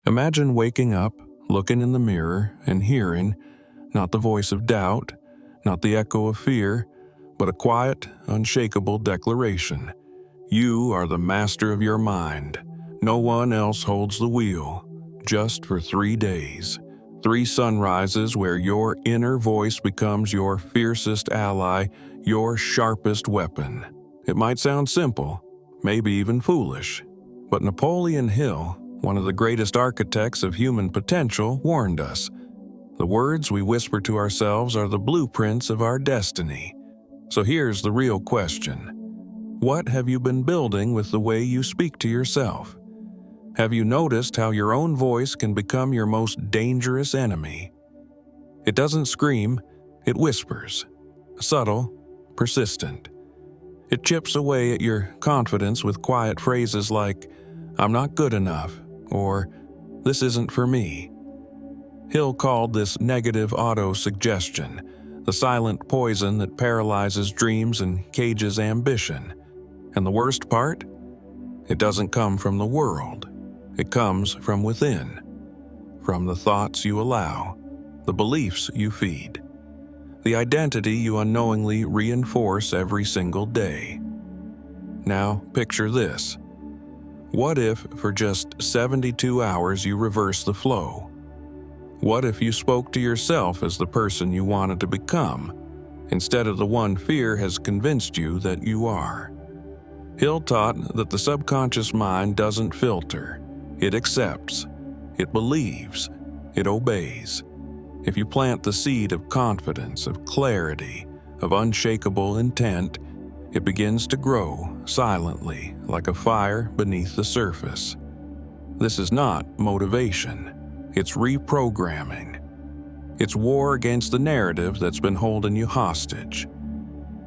Imagine waking up, looking in the mirror, and hearing, not the voice of doubt, not the echo of fear, but a quiet, unshakable declaration. You are the master of your mind. No one else holds the wheel. Just for 3 days. 3 sunrises where your inner voice becomes your fiercest ally, your sharpest weapon. It might sound simple, maybe even foolish, but Napoleon Hill, one of the greatest architects of human potential, warned us. The words we whisper to ourselves are the blueprints of our destiny. So here's the real question. What have you been building with the way you speak to yourself? Have you noticed how your own voice can become your most dangerous enemy? It doesn't scream, it whispers. Subtle, persistent. It chips away at your confidence with quiet phrases like, "I'm not good enough," or "This isn't for me." Hill called this negative auto-suggestion, the silent poison that paralyzes dreams and cages ambition. And the worst part? It doesn't come from the world. It comes from within, from the thoughts you allow, the beliefs you feed, the identity you unknowingly reinforce every single day. Now, picture this. What if for just 72 hours you reverse the flow? What if you spoke to yourself as the person you wanted to become, instead of the one fear has convinced you that you are? Hill taught that the subconscious mind doesn't filter. It accepts. It believes. It obeys. If you plant the seed of confidence, of clarity, of unshakable intent, it begins to grow silently, like a fire beneath the surface. This is not motivation. It's reprogramming. It's war against the narrative that's been holding you hostage.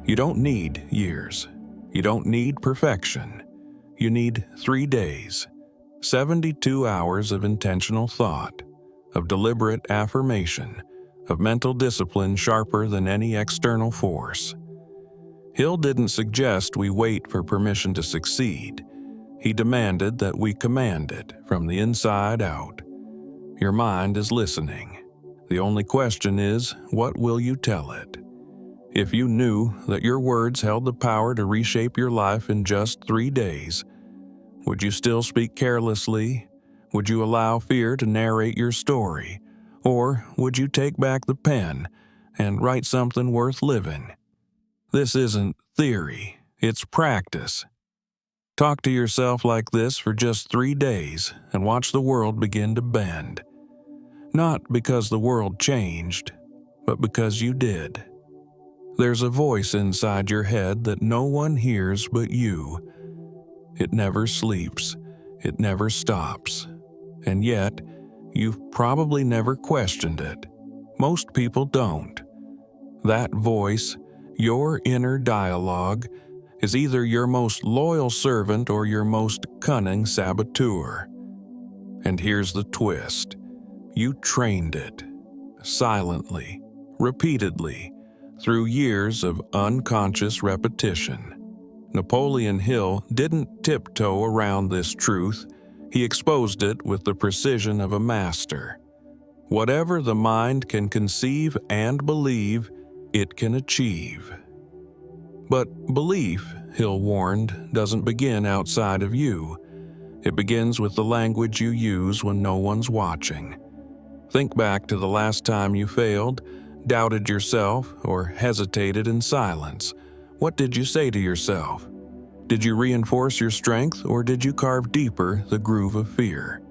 You don't need years. You don't need perfection. You need 3 days, 72 hours of intentional thought, of deliberate affirmation, of mental discipline sharper than any external force. Hill didn't suggest we wait for permission to succeed. He demanded that we command it from the inside out. Your mind is listening. The only question is, what will you tell it? If you knew that your words held the power to reshape your life in just 3 days, would you still speak carelessly? Would you allow fear to narrate your story? Or would you take back the pen and write something worth living? This isn't theory, it's practice. Talk to yourself like this for just 3 days and watch the world begin to bend. Not because the world changed, but because you did. There's a voice inside your head that no one hears but you. It never sleeps. It never stops. And yet, you've probably never questioned it. Most people don't. That voice, your inner dialogue, is either your most loyal servant or your most cunning saboteur. And here's the twist. You trained it. Silently, repeatedly, through years of unconscious repetition. Napoleon Hill didn't tiptoe around this truth. He exposed it with the precision of a master. Whatever the mind can conceive and believe, it can achieve. But belief, Hill warned, doesn't begin outside of you. It begins with the language you use when no one's watching. Think back to the last time you failed, doubted yourself, or hesitated in silence. What did you say to yourself? Did you reinforce your strength, or did you carve deeper the groove of fear?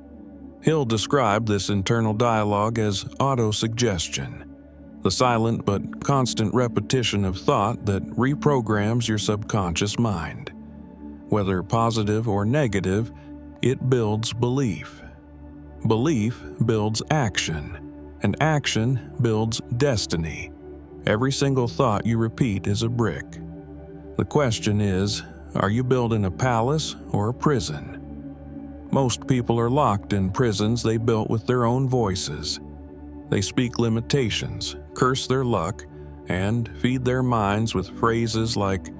Hill described this internal dialogue as auto-suggestion, the silent but constant repetition of thought that reprograms your subconscious mind. Whether positive or negative, it builds belief. Belief builds action, and action builds destiny. Every single thought you repeat is a brick. The question is, are you building a palace or a prison? Most people are locked in prisons they built with their own voices. They speak limitations, curse their luck, and feed their minds with phrases like,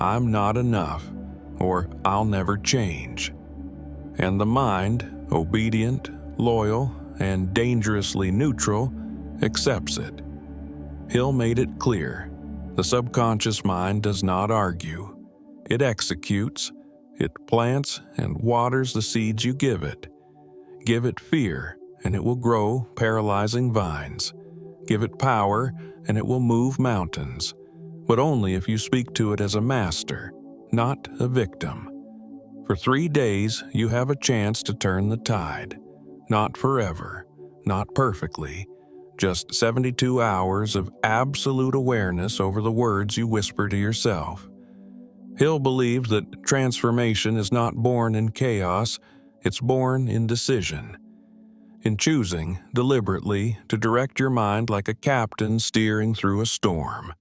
"I'm not enough," or "I'll never change." And the mind, obedient, loyal, and dangerously neutral, accepts it. Hill made it clear. The subconscious mind does not argue. It executes. It plants and waters the seeds you give it. Give it fear, and it will grow paralyzing vines. Give it power, and it will move mountains. But only if you speak to it as a master, not a victim. For 3 days, you have a chance to turn the tide. Not forever, not perfectly, just 72 hours of absolute awareness over the words you whisper to yourself. Hill believed that transformation is not born in chaos, it's born in decision. In choosing, deliberately, to direct your mind like a captain steering through a storm.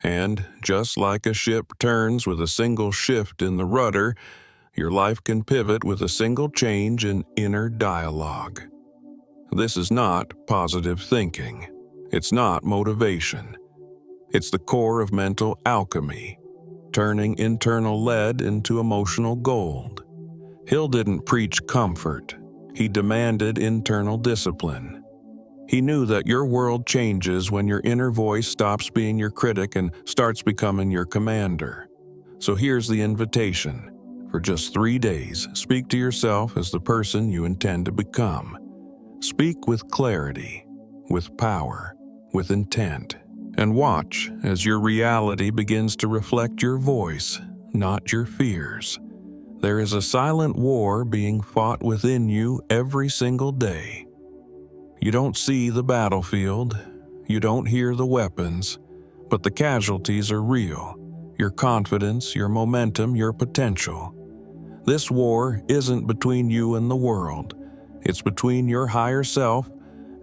And, just like a ship turns with a single shift in the rudder, your life can pivot with a single change in inner dialogue. This is not positive thinking. It's not motivation. It's the core of mental alchemy, turning internal lead into emotional gold. Hill didn't preach comfort. He demanded internal discipline. He knew that your world changes when your inner voice stops being your critic and starts becoming your commander. So here's the invitation. For just 3 days, speak to yourself as the person you intend to become. Speak with clarity, with power, with intent, and watch as your reality begins to reflect your voice, not your fears. There is a silent war being fought within you every single day. You don't see the battlefield, you don't hear the weapons, but the casualties are real. Your confidence, your momentum, your potential. This war isn't between you and the world. It's between your higher self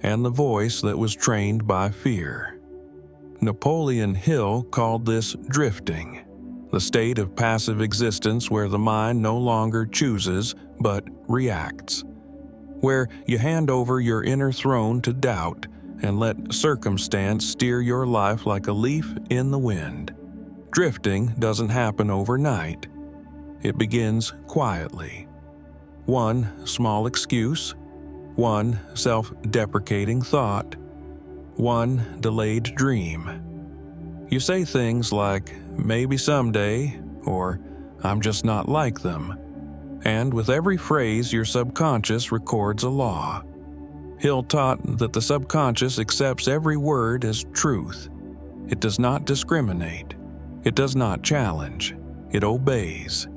and the voice that was trained by fear. Napoleon Hill called this drifting, the state of passive existence where the mind no longer chooses but reacts, where you hand over your inner throne to doubt and let circumstance steer your life like a leaf in the wind. Drifting doesn't happen overnight. It begins quietly. One small excuse, one self-deprecating thought, one delayed dream. You say things like, maybe someday, or I'm just not like them. And with every phrase, your subconscious records a law. Hill taught that the subconscious accepts every word as truth. It does not discriminate. It does not challenge. It obeys.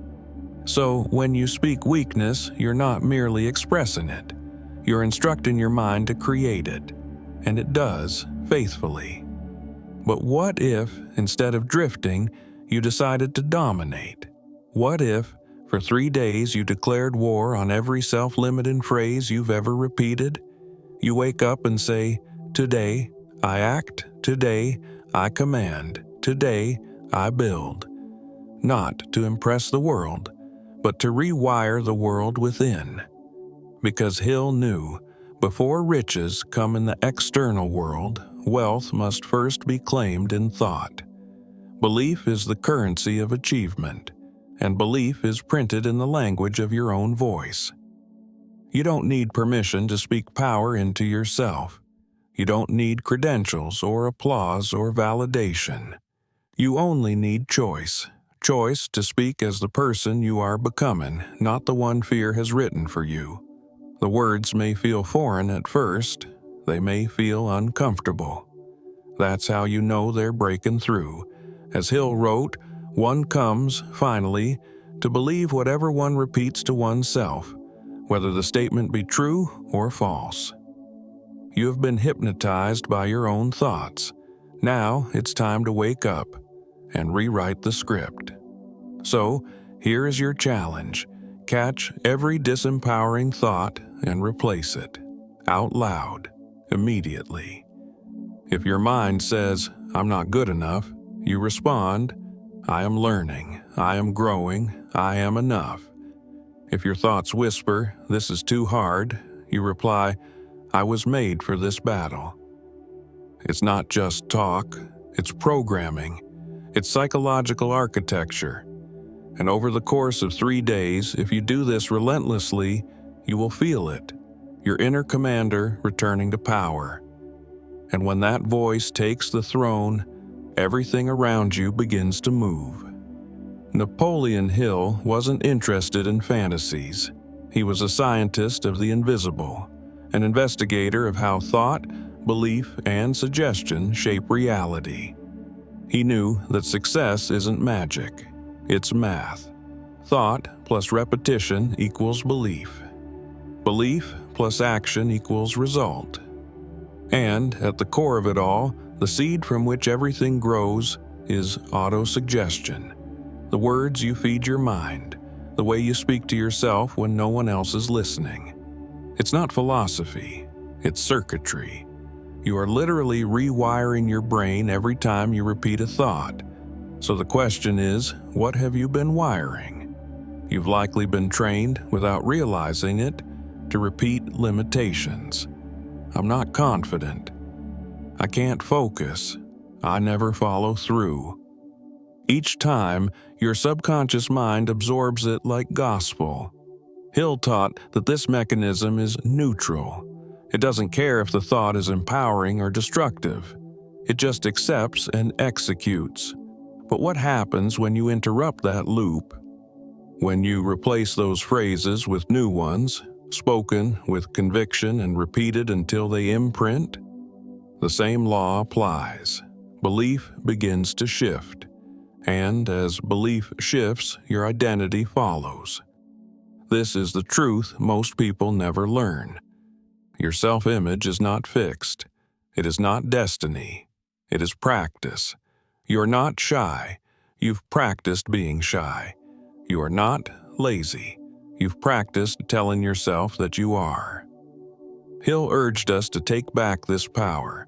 So when you speak weakness, you're not merely expressing it. You're instructing your mind to create it. And it does, faithfully. But what if, instead of drifting, you decided to dominate? What if, for 3 days, you declared war on every self-limiting phrase you've ever repeated? You wake up and say, today, I act. Today, I command. Today, I build. Not to impress the world, but to rewire the world within. Because Hill knew, before riches come in the external world, wealth must first be claimed in thought. Belief is the currency of achievement, and belief is printed in the language of your own voice. You don't need permission to speak power into yourself. You don't need credentials or applause or validation. You only need choice. Choice to speak as the person you are becoming, not the one fear has written for you. The words may feel foreign at first. They may feel uncomfortable. That's how you know they're breaking through. As Hill wrote, one comes, finally, to believe whatever one repeats to oneself, whether the statement be true or false. You have been hypnotized by your own thoughts. Now it's time to wake up and rewrite the script. So, here is your challenge. Catch every disempowering thought and replace it, out loud, immediately. If your mind says, I'm not good enough, you respond, I am learning, I am growing, I am enough. If your thoughts whisper, this is too hard, you reply, I was made for this battle. It's not just talk, it's programming. It's psychological architecture. And over the course of 3 days, if you do this relentlessly, you will feel it. your inner commander returning to power. And when that voice takes the throne, everything around you begins to move. Napoleon Hill wasn't interested in fantasies. He was a scientist of the invisible, an investigator of how thought, belief, and suggestion shape reality. He knew that success isn't magic, it's math. Thought plus repetition equals belief. Belief plus action equals result. And at the core of it all, the seed from which everything grows is autosuggestion. The words you feed your mind, the way you speak to yourself when no one else is listening. It's not philosophy, it's circuitry. You are literally rewiring your brain every time you repeat a thought. So the question is, what have you been wiring? You've likely been trained, without realizing it, to repeat limitations. I'm not confident. I can't focus. I never follow through. Each time, your subconscious mind absorbs it like gospel. Hill taught that this mechanism is neutral. It doesn't care if the thought is empowering or destructive. It just accepts and executes. But what happens when you interrupt that loop? When you replace those phrases with new ones, spoken with conviction and repeated until they imprint? The same law applies. Belief begins to shift. And as belief shifts, your identity follows. This is the truth most people never learn. Your self-image is not fixed. It is not destiny. It is practice. You're not shy. You've practiced being shy. You are not lazy. You've practiced telling yourself that you are. Hill urged us to take back this power,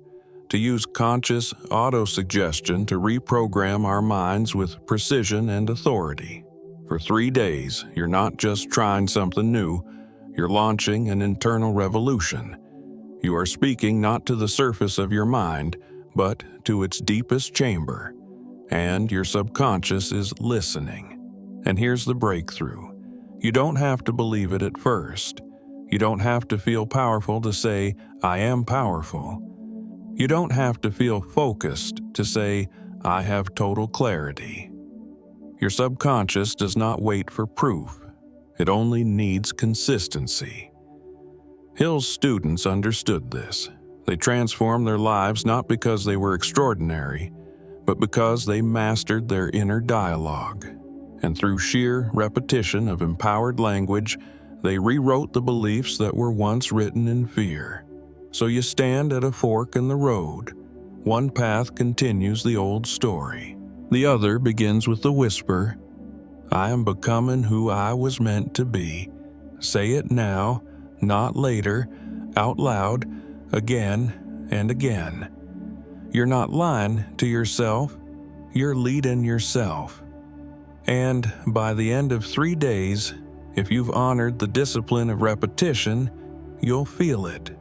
to use conscious autosuggestion to reprogram our minds with precision and authority. For 3 days, you're not just trying something new, you're launching an internal revolution. You are speaking not to the surface of your mind, but to its deepest chamber. And your subconscious is listening. And here's the breakthrough. You don't have to believe it at first. You don't have to feel powerful to say, I am powerful. You don't have to feel focused to say, I have total clarity. Your subconscious does not wait for proof. It only needs consistency. Hill's students understood this. They transformed their lives not because they were extraordinary, but because they mastered their inner dialogue. And through sheer repetition of empowered language, they rewrote the beliefs that were once written in fear. So you stand at a fork in the road. One path continues the old story. The other begins with the whisper, I am becoming who I was meant to be. Say it now, not later, out loud, again and again. You're not lying to yourself, you're leading yourself. And by the end of 3 days, if you've honored the discipline of repetition, you'll feel it.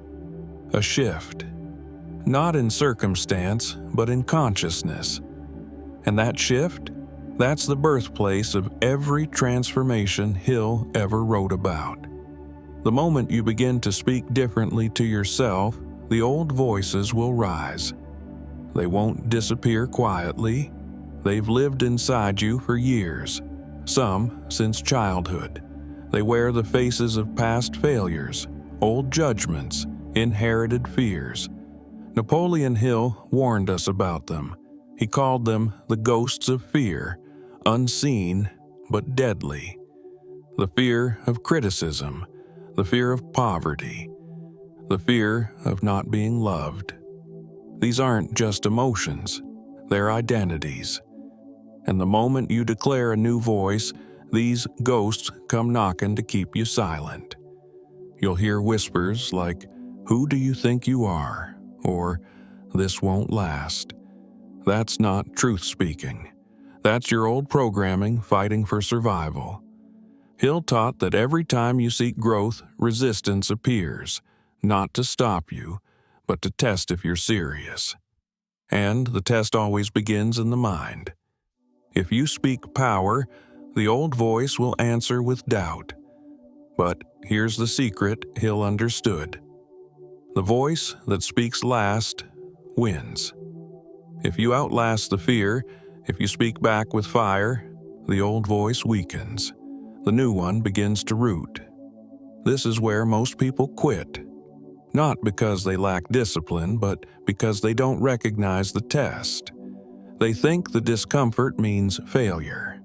A shift. Not in circumstance, but in consciousness. And that shift? That's the birthplace of every transformation Hill ever wrote about. The moment you begin to speak differently to yourself, the old voices will rise. They won't disappear quietly. They've lived inside you for years, some since childhood. They wear the faces of past failures, old judgments, inherited fears. Napoleon Hill warned us about them. He called them the ghosts of fear, unseen but deadly. The fear of criticism, the fear of poverty, the fear of not being loved. These aren't just emotions, they're identities. And the moment you declare a new voice, these ghosts come knocking to keep you silent. You'll hear whispers like, "Who do you think you are?" or "This won't last." That's not truth speaking. That's your old programming fighting for survival. Hill taught that every time you seek growth, resistance appears, not to stop you, but to test if you're serious. And the test always begins in the mind. If you speak power, the old voice will answer with doubt. But here's the secret Hill understood. The voice that speaks last wins. If you outlast the fear, if you speak back with fire, the old voice weakens. The new one begins to root. This is where most people quit. Not because they lack discipline, but because they don't recognize the test. They think the discomfort means failure.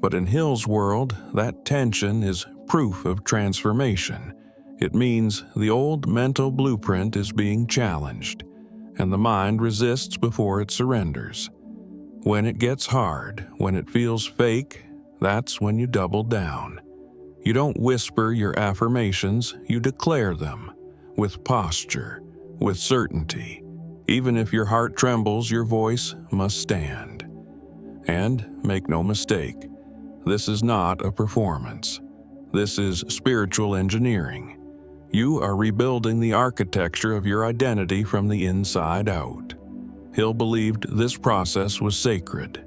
But in Hill's world, that tension is proof of transformation. It means the old mental blueprint is being challenged, and the mind resists before it surrenders. When it gets hard, when it feels fake, that's when you double down. You don't whisper your affirmations, you declare them, with posture, with certainty. Even if your heart trembles, your voice must stand. And make no mistake, this is not a performance. This is spiritual engineering. You are rebuilding the architecture of your identity from the inside out. Hill believed this process was sacred.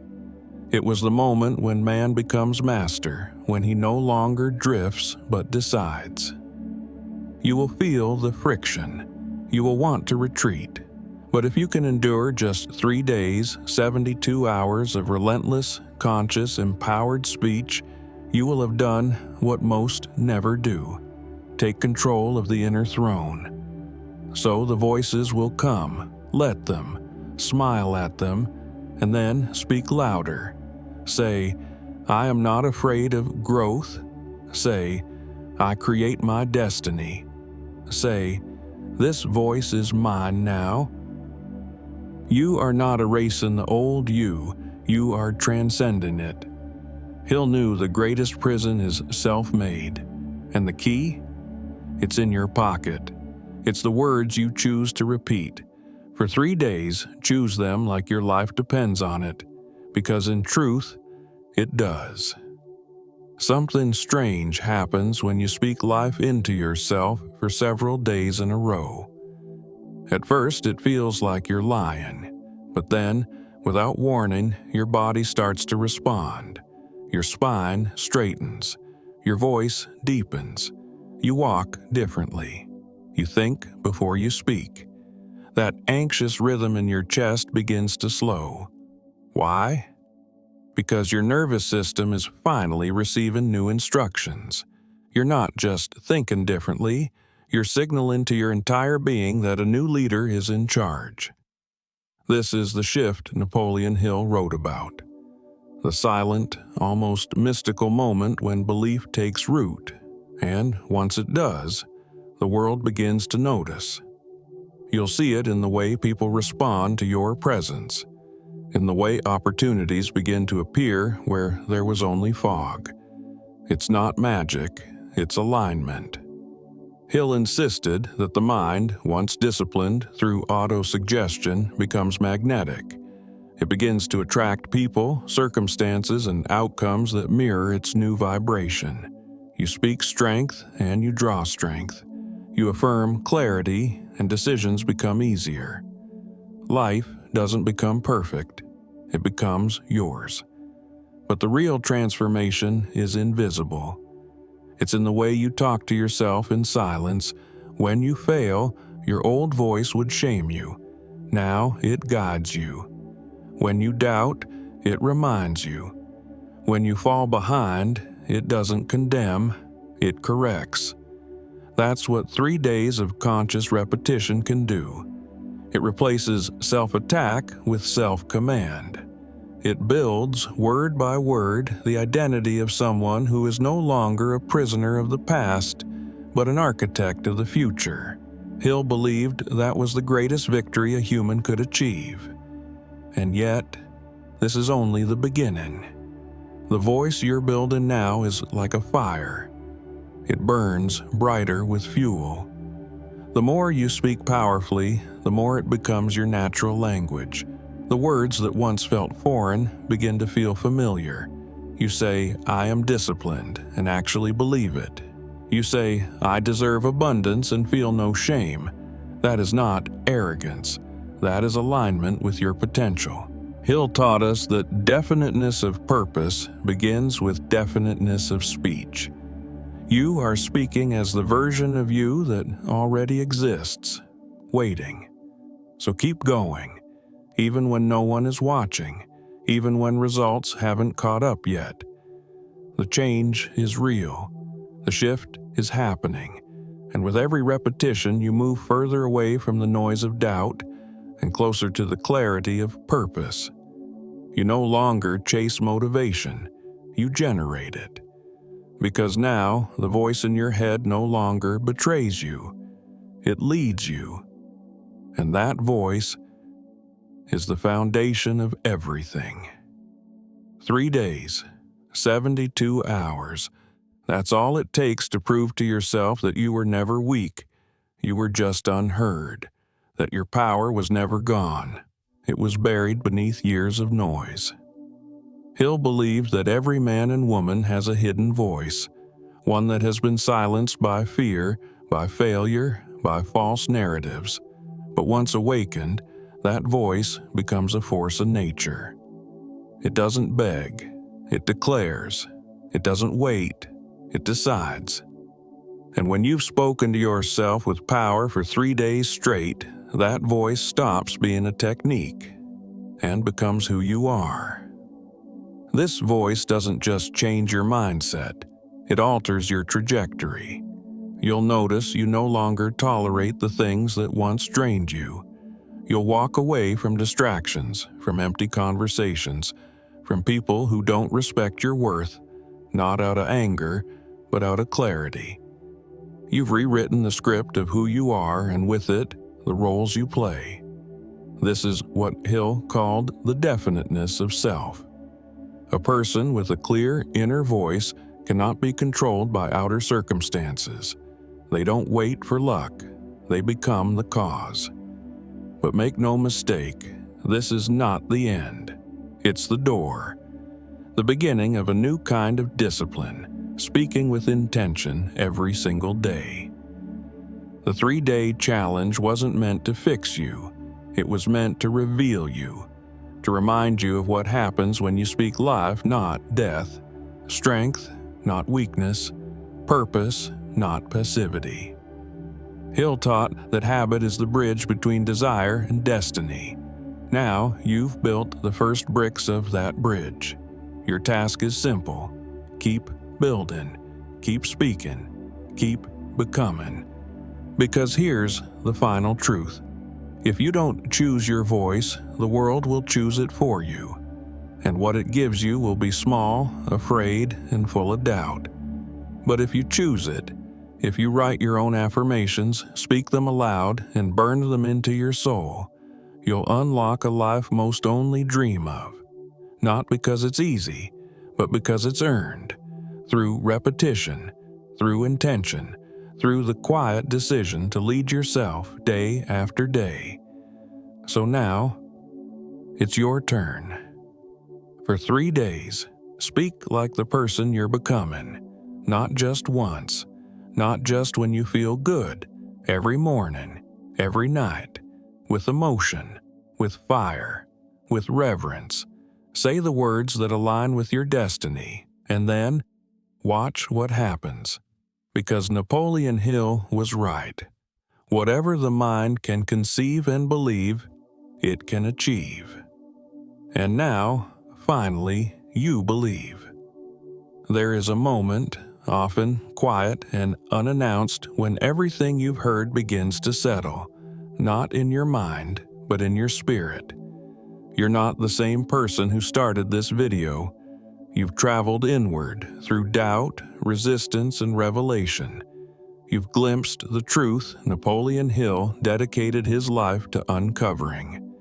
It was the moment when man becomes master, when he no longer drifts but decides. You will feel the friction. You will want to retreat. But if you can endure just 3 days, 72 hours of relentless, conscious, empowered speech, you will have done what most never do. Take control of the inner throne. So the voices will come. Let them. Smile at them. And then speak louder. Say, I am not afraid of growth. Say, I create my destiny. Say, this voice is mine now. You are not erasing the old you are transcending it. Hill knew the greatest prison is self-made, and the key? It's in your pocket. It's the words you choose to repeat. For 3 days, choose them like your life depends on it, because in truth, it does. Something strange happens when you speak life into yourself for several days in a row. At first, it feels like you're lying, but then, without warning, your body starts to respond. Your spine straightens. Your voice deepens. You walk differently. You think before you speak. That anxious rhythm in your chest begins to slow. Why? Because your nervous system is finally receiving new instructions. You're not just thinking differently, you're signaling to your entire being that a new leader is in charge. This is the shift Napoleon Hill wrote about. The silent, almost mystical moment when belief takes root, and once it does, the world begins to notice. You'll see it in the way people respond to your presence, in the way opportunities begin to appear where there was only fog. It's not magic, it's alignment. Hill insisted that the mind, once disciplined through auto-suggestion, becomes magnetic. It begins to attract people, circumstances, and outcomes that mirror its new vibration. You speak strength and you draw strength. You affirm clarity and decisions become easier. Life doesn't become perfect. It becomes yours. But the real transformation is invisible. It's in the way you talk to yourself in silence. When you fail, your old voice would shame you. Now it guides you. When you doubt, it reminds you. When you fall behind, it doesn't condemn, it corrects. That's what 3 days of conscious repetition can do. It replaces self-attack with self-command. It builds, word by word, the identity of someone who is no longer a prisoner of the past, but an architect of the future. Hill believed that was the greatest victory a human could achieve. And yet, this is only the beginning. The voice you're building now is like a fire. It burns brighter with fuel. The more you speak powerfully, the more it becomes your natural language. The words that once felt foreign begin to feel familiar. You say, I am disciplined, and actually believe it. You say, I deserve abundance and feel no shame. That is not arrogance. That is alignment with your potential. Hill taught us that definiteness of purpose begins with definiteness of speech. You are speaking as the version of you that already exists, waiting. So keep going, even when no one is watching, even when results haven't caught up yet. The change is real. The shift is happening. And with every repetition, you move further away from the noise of doubt and closer to the clarity of purpose. You no longer chase motivation. You generate it. Because now, the voice in your head no longer betrays you. It leads you. And that voice is the foundation of everything. 3 days, 72 hours. That's all it takes to prove to yourself that you were never weak. You were just unheard. That your power was never gone. It was buried beneath years of noise. Hill believed that every man and woman has a hidden voice, one that has been silenced by fear, by failure, by false narratives. But once awakened, that voice becomes a force of nature. It doesn't beg, it declares. It doesn't wait, it decides. And when you've spoken to yourself with power for 3 days straight, that voice stops being a technique and becomes who you are. This voice doesn't just change your mindset, it alters your trajectory. You'll notice you no longer tolerate the things that once drained you. You'll walk away from distractions, from empty conversations, from people who don't respect your worth, not out of anger, but out of clarity. You've rewritten the script of who you are, and with it, the roles you play. This is what Hill called the definiteness of self. A person with a clear inner voice cannot be controlled by outer circumstances. They don't wait for luck. They become the cause. But make no mistake, this is not the end. It's the door. The beginning of a new kind of discipline, speaking with intention every single day. The 3-day challenge wasn't meant to fix you. It was meant to reveal you, to remind you of what happens when you speak life, not death, strength, not weakness, purpose, not passivity. Hill taught that habit is the bridge between desire and destiny. Now you've built the first bricks of that bridge. Your task is simple. Keep building, keep speaking, keep becoming. Because here's the final truth. If you don't choose your voice, the world will choose it for you. And what it gives you will be small, afraid, and full of doubt. But if you choose it, if you write your own affirmations, speak them aloud, and burn them into your soul, you'll unlock a life most only dream of. Not because it's easy, but because it's earned. Through repetition, through intention, through the quiet decision to lead yourself day after day. So now, it's your turn. For 3 days, speak like the person you're becoming. Not just once, not just when you feel good, every morning, every night, with emotion, with fire, with reverence. Say the words that align with your destiny, and then watch what happens. Because Napoleon Hill was right. Whatever the mind can conceive and believe, it can achieve. And now, finally, you believe. There is a moment, often quiet and unannounced, when everything you've heard begins to settle, not in your mind, but in your spirit. You're not the same person who started this video. You've traveled inward through doubt, resistance, and revelation. You've glimpsed the truth Napoleon Hill dedicated his life to uncovering.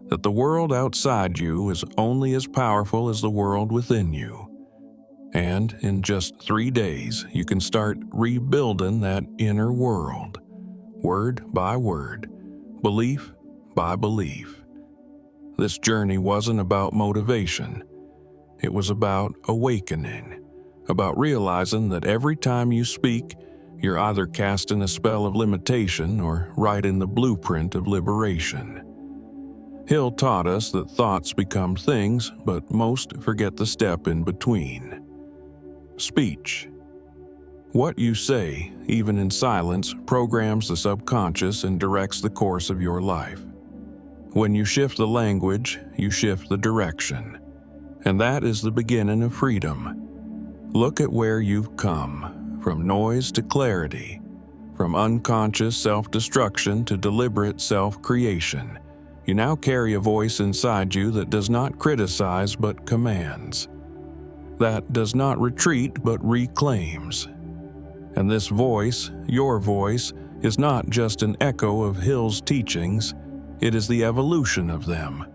That the world outside you is only as powerful as the world within you. And in just 3 days, you can start rebuilding that inner world, word by word, belief by belief. This journey wasn't about motivation. It was about awakening, about realizing that every time you speak, you're either casting a spell of limitation or writing the blueprint of liberation. Hill taught us that thoughts become things, but most forget the step in between. Speech. What you say, even in silence, programs the subconscious and directs the course of your life. When you shift the language, you shift the direction. And that is the beginning of freedom. Look at where you've come, from noise to clarity, from unconscious self-destruction to deliberate self-creation. You now carry a voice inside you that does not criticize but commands, that does not retreat but reclaims. And this voice, your voice, is not just an echo of Hill's teachings, it is the evolution of them.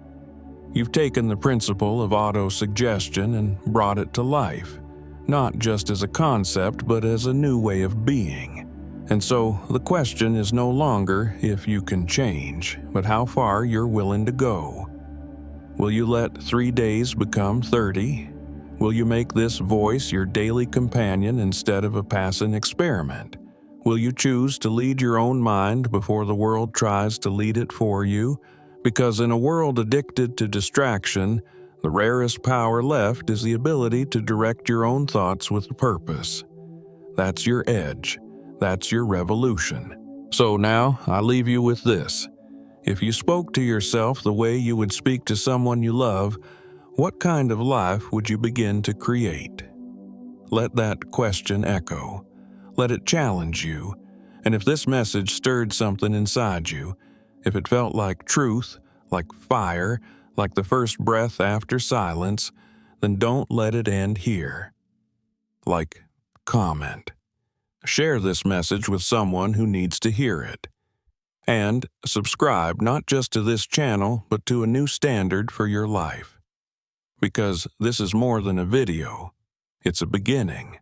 You've taken the principle of auto-suggestion and brought it to life, not just as a concept but as a new way of being. And so the question is no longer if you can change, but how far you're willing to go. Will you let 3 days become 30? Will you make this voice your daily companion instead of a passing experiment? Will you choose to lead your own mind before the world tries to lead it for you? Because in a world addicted to distraction, the rarest power left is the ability to direct your own thoughts with purpose. That's your edge. That's your revolution. So now, I leave you with this. If you spoke to yourself the way you would speak to someone you love, what kind of life would you begin to create? Let that question echo. Let it challenge you. And if this message stirred something inside you, if it felt like truth, like fire, like the first breath after silence, then don't let it end here. Like, comment. Share this message with someone who needs to hear it. And subscribe not just to this channel, but to a new standard for your life. Because this is more than a video, it's a beginning.